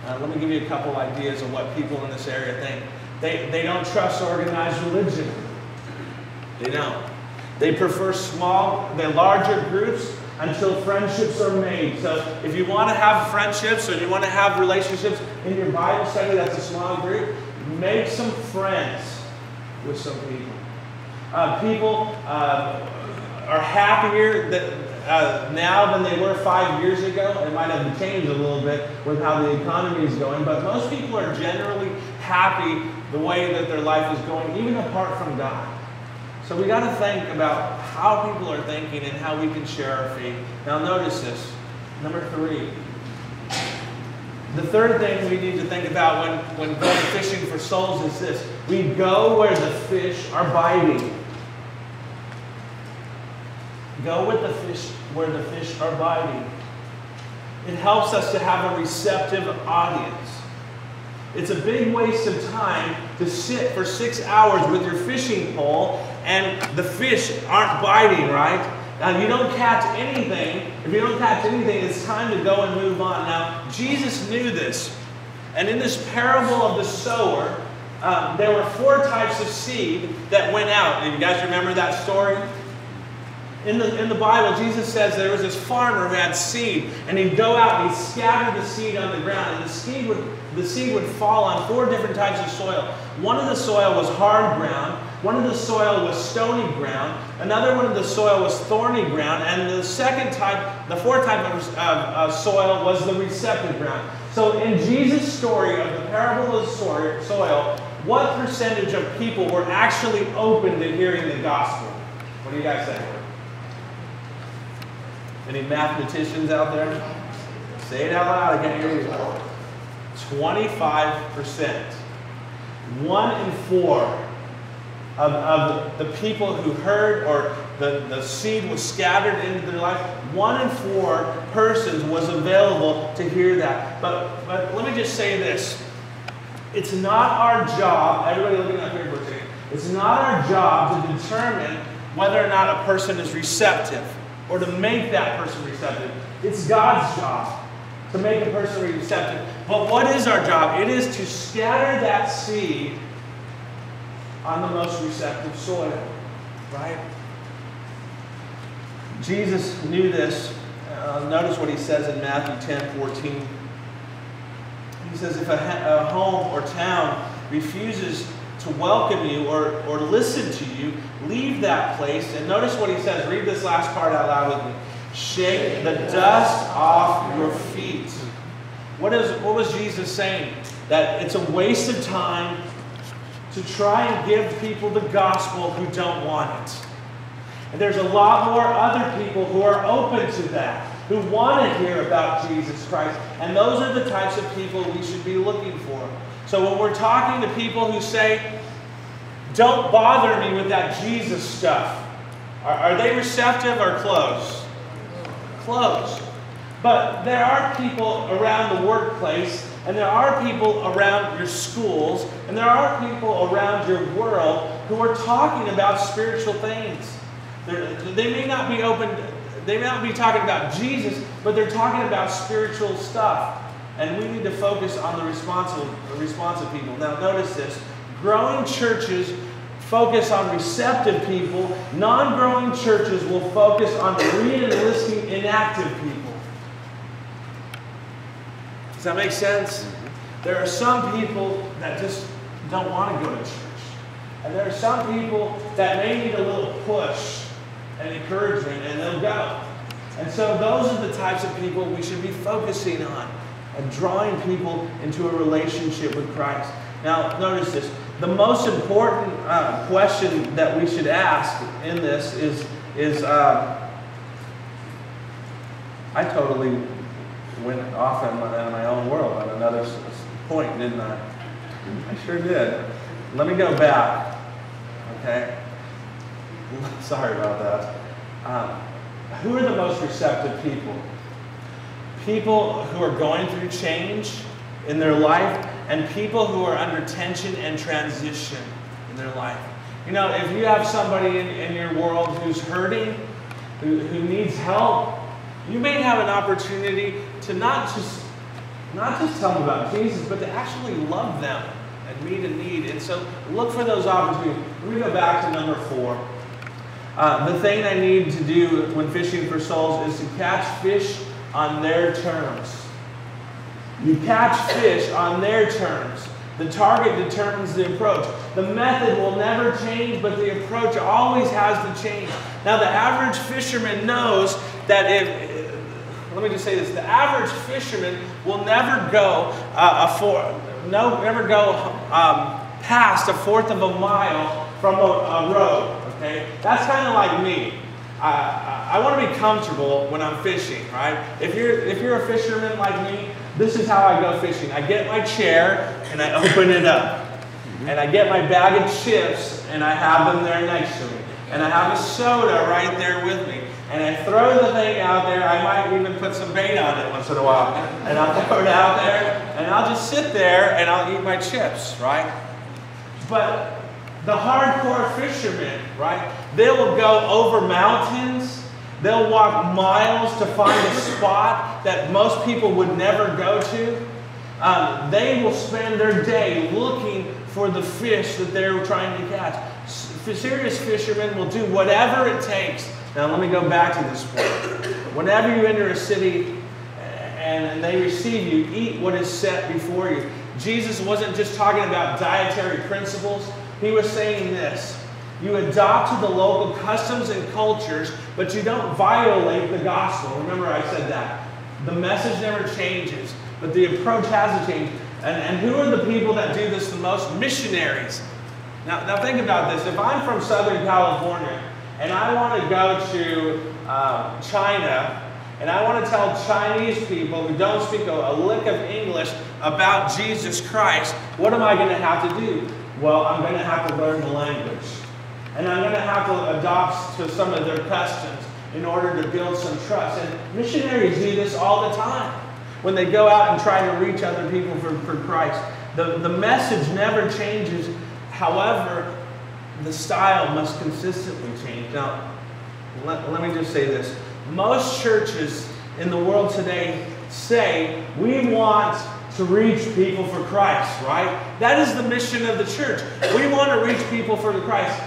Let me give you a couple ideas of what people in this area think. They don't trust organized religion. They don't. They prefer larger groups until friendships are made. So if you want to have friendships or you want to have relationships in your Bible study, that's a small group, make some friends with some people. People are happier now than they were 5 years ago. It might have changed a little bit with how the economy is going, but most people are generally happy the way that their life is going, even apart from God. So we got to think about how people are thinking and how we can share our faith. Now notice this. Number 3. The third thing we need to think about when going fishing for souls is this. We go where the fish are biting. Go with the fish where the fish are biting. It helps us to have a receptive audience. It's a big waste of time to sit for 6 hours with your fishing pole and the fish aren't biting, right? Now, you don't catch anything. If you don't catch anything, it's time to go and move on. Now, Jesus knew this. And in this parable of the sower, there were 4 types of seed that went out. And you guys remember that story? In the Bible, Jesus says there was this farmer who had seed, and he'd go out and he'd scatter the seed on the ground, and the seed would fall on 4 different types of soil. One of the soil was hard ground, one of the soil was stony ground, another one of the soil was thorny ground, and the fourth type of soil was the receptive ground. So in Jesus' story of the parable of the soil, what percentage of people were actually open to hearing the gospel? What do you guys think? Any mathematicians out there? Say it out loud, I can't hear you. 25%. 1 in 4 of the people who heard, or the seed was scattered into their life, 1 in 4 persons was available to hear that. But let me just say this. It's not our job, everybody looking up here for a second, it's not our job to determine whether or not a person is receptive, or to make that person receptive. It's God's job to make a person receptive. But what is our job? It is to scatter that seed on the most receptive soil. Right? Jesus knew this. Notice what he says in Matthew 10:14. He says, if a home or town refuses to welcome you or listen to you, leave that place. And notice what he says. Read this last part out loud with me. Shake the dust off your feet. What was Jesus saying? That it's a waste of time to try and give people the gospel who don't want it. And there's a lot more other people who are open to that, who want to hear about Jesus Christ. And those are the types of people we should be looking for. So when we're talking to people who say, don't bother me with that Jesus stuff, are they receptive or closed? Closed. But there are people around the workplace, and there are people around your schools, and there are people around your world who are talking about spiritual things. They may not be open, they may not be talking about Jesus, but they're talking about spiritual stuff. And we need to focus on the responsive people. Now notice this. Growing churches focus on receptive people. Non-growing churches will focus on re-enlisting inactive people. Does that make sense? There are some people that just don't want to go to church. And there are some people that may need a little push and encouragement, and they'll go. And so those are the types of people we should be focusing on, and drawing people into a relationship with Christ. Now, notice this. The most important question that we should ask in this is I totally went off in my own world on another point, didn't I? I sure did. Let me go back. Okay? Sorry about that. Who are the most receptive people? People who are going through change in their life, and people who are under tension and transition in their life. You know, if you have somebody in your world who's hurting, who needs help, you may have an opportunity to not just not just tell them about Jesus, but to actually love them and meet a need. And so look for those opportunities. Let me go back to number 4. The thing I need to do when fishing for souls is to catch fish on their terms. You catch fish on their terms. The target determines the approach. The method will never change, but the approach always has to change. Now, the average fisherman knows that let me just say this, the average fisherman will never go past a fourth of a mile from a road. Okay, that's kind of like me. I want to be comfortable when I'm fishing, right? If you're a fisherman like me, this is how I go fishing. I get my chair and I open it up. And I get my bag of chips and I have them there next to me. And I have a soda right there with me. And I throw the thing out there. I might even put some bait on it once in a while. And I'll throw it out there and I'll just sit there and I'll eat my chips, right? But the hardcore fishermen, right? They will go over mountains. They'll walk miles to find a spot that most people would never go to. They will spend their day looking for the fish that they're trying to catch. Serious fishermen will do whatever it takes. Now let me go back to this point. Whenever you enter a city and they receive you, eat what is set before you. Jesus wasn't just talking about dietary principles. He was saying this: you adopt to the local customs and cultures, but you don't violate the gospel. Remember I said that. The message never changes, but the approach has to change. And who are the people that do this the most? Missionaries. Now think about this. If I'm from Southern California and I want to go to China and I want to tell Chinese people who don't speak a lick of English about Jesus Christ, what am I going to have to do? Well, I'm going to have to learn the language. And I'm going to have to adopt to some of their customs in order to build some trust. And missionaries do this all the time when they go out and try to reach other people for Christ. The message never changes. However, the style must consistently change. Now, let me just say this. Most churches in the world today say, we want to reach people for Christ, right? That is the mission of the church. We want to reach people for Christ.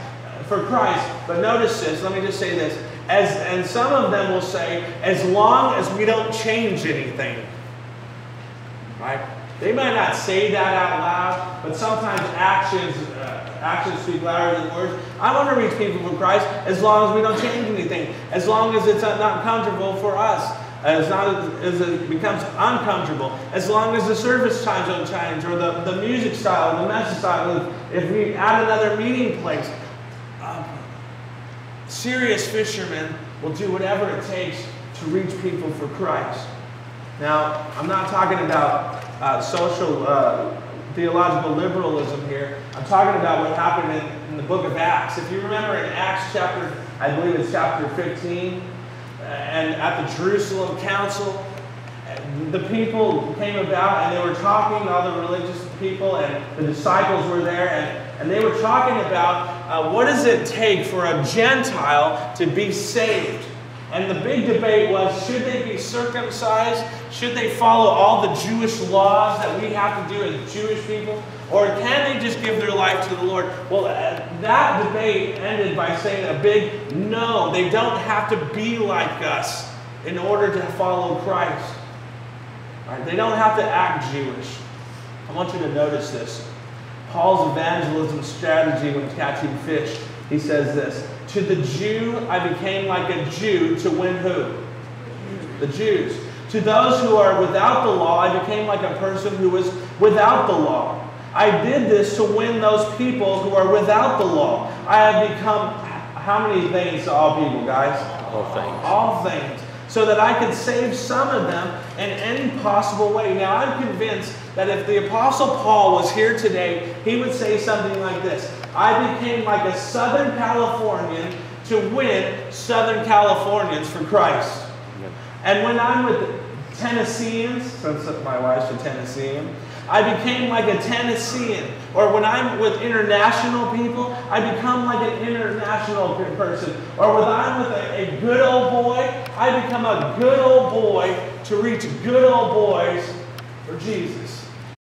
But notice this, let me just say this. And some of them will say, as long as we don't change anything. Right? They might not say that out loud, but sometimes actions speak louder than words. I want to reach people for Christ as long as we don't change anything. As long as it's not comfortable for us. As long as it becomes uncomfortable. As long as the service times don't change, or the music style, the message style. If we add another meeting place. Serious fishermen will do whatever it takes to reach people for Christ. Now, I'm not talking about social theological liberalism here. I'm talking about what happened in the book of Acts. If you remember in Acts chapter, I believe it's chapter 15, and at the Jerusalem council, the people came about and they were talking, all the religious people, and the disciples were there, and they were talking about what does it take for a Gentile to be saved? And the big debate was, should they be circumcised? Should they follow all the Jewish laws that we have to do as Jewish people? Or can they just give their life to the Lord? Well, that debate ended by saying a big no. They don't have to be like us in order to follow Christ. Right? They don't have to act Jewish. I want you to notice this. Paul's evangelism strategy when catching fish, he says this: to the Jew, I became like a Jew to win who? The Jews. To those who are without the law, I became like a person who was without the law. I did this to win those people who are without the law. I have become how many things to all people, guys? All things. All things. So that I could save some of them in any possible way. Now, I'm convinced that if the Apostle Paul was here today, he would say something like this: I became like a Southern Californian to win Southern Californians for Christ. Yep. And when I'm with Tennesseans, since my wife's a Tennessean, I became like a Tennessean. Or when I'm with international people, I become like an international person. Or when I'm with a good old boy, I become a good old boy to reach good old boys or Jesus?